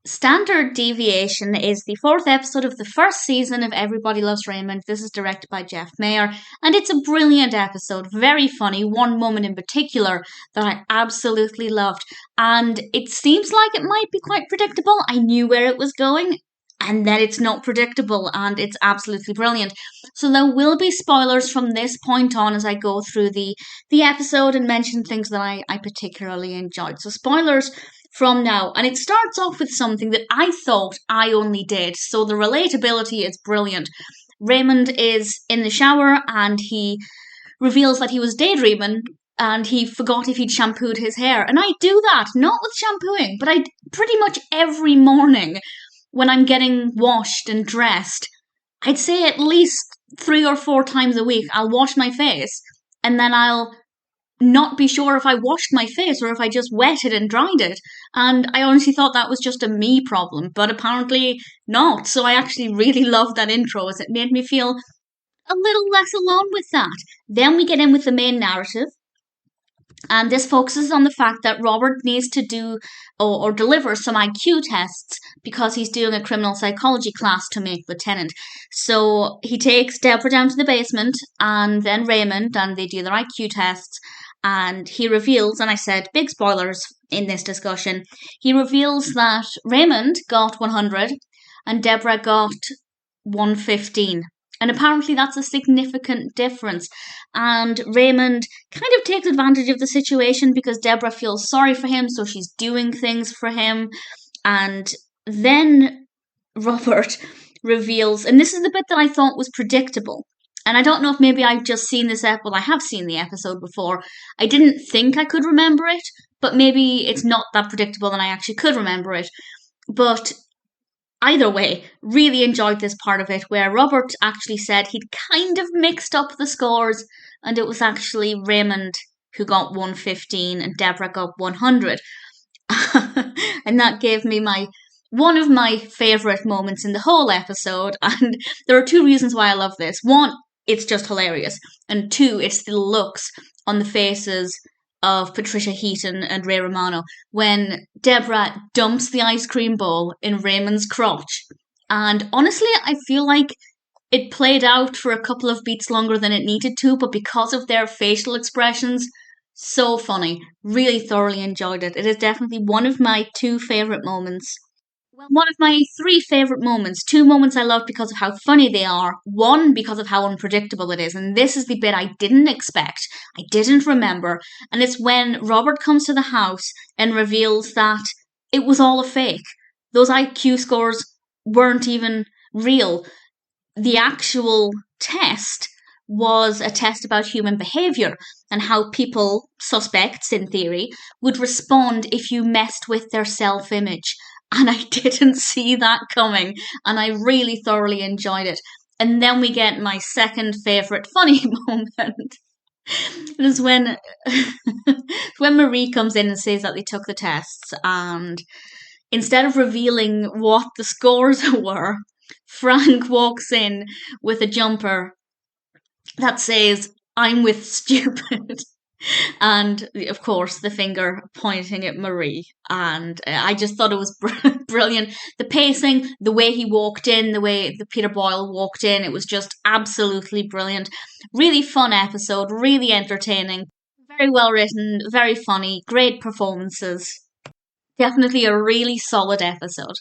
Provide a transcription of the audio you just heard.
Standard Deviation is the fourth episode of the first season of Everybody Loves Raymond. This is directed by Jeff Meyer, and it's a brilliant episode, very funny. One moment in particular that I absolutely loved, and it seems like it might be quite predictable. I knew where it was going, and then it's not predictable, and it's absolutely brilliant. So there will be spoilers from this point on as I go through the episode and mention things that I particularly enjoyed. So spoilers from now. And it starts off with something that I thought I only did. So the relatability is brilliant. Raymond is in the shower and he reveals that he was daydreaming and he forgot if he'd shampooed his hair. And I do that, not with shampooing, but I pretty much every morning when I'm getting washed and dressed, I'd say at least 3 or 4 times a week, I'll wash my face and then I'll not be sure if I washed my face or if I just wet it and dried it. And I honestly thought that was just a me problem, but apparently not. So I actually really loved that intro as it made me feel a little less alone with that. Then we get in with the main narrative. And this focuses on the fact that Robert needs to do or deliver some IQ tests because he's doing a criminal psychology class to make lieutenant. So he takes Debra down to the basement and then Raymond, and they do their IQ tests. And he reveals, and I said big spoilers in this discussion, he reveals that Raymond got 100 and Debra got 115. And apparently that's a significant difference. And Raymond kind of takes advantage of the situation because Debra feels sorry for him, so she's doing things for him. And then Robert reveals, and this is the bit that I thought was predictable. And I don't know if maybe I've just seen this episode. Well, I have seen the episode before. I didn't think I could remember it, but maybe it's not that predictable and I actually could remember it. But either way, really enjoyed this part of it where Robert actually said he'd kind of mixed up the scores and it was actually Raymond who got 115 and Debra got 100. And that gave me one of my favourite moments in the whole episode. And there are 2 reasons why I love this. 1, it's just hilarious. And 2, it's the looks on the faces of Patricia, Heaton, and Ray Romano when Debra dumps the ice cream bowl in Raymond's crotch. And honestly, I feel like it played out for a couple of beats longer than it needed to, but because of their facial expressions, so funny. Really thoroughly enjoyed it. It is definitely one of my 2 favourite moments. Well, one of my 3 favourite moments. 2 moments I love because of how funny they are. 1 because of how unpredictable it is. And this is the bit I didn't expect. I didn't remember. And it's when Robert comes to the house and reveals that it was all a fake. Those IQ scores weren't even real. The actual test was a test about human behaviour and how people, suspects in theory, would respond if you messed with their self-image. And I didn't see that coming, and I really thoroughly enjoyed it. And then we get my second favourite funny moment. It is when Marie comes in and says that they took the tests, and instead of revealing what the scores were, Frank walks in with a jumper that says, "I'm with stupid." And of course the finger pointing at Marie, and I just thought it was brilliant. The pacing, the way he walked in, the way the Peter Boyle walked in, it was just absolutely brilliant. Really fun episode, really entertaining, very well written, very funny, great performances. Definitely a really solid episode.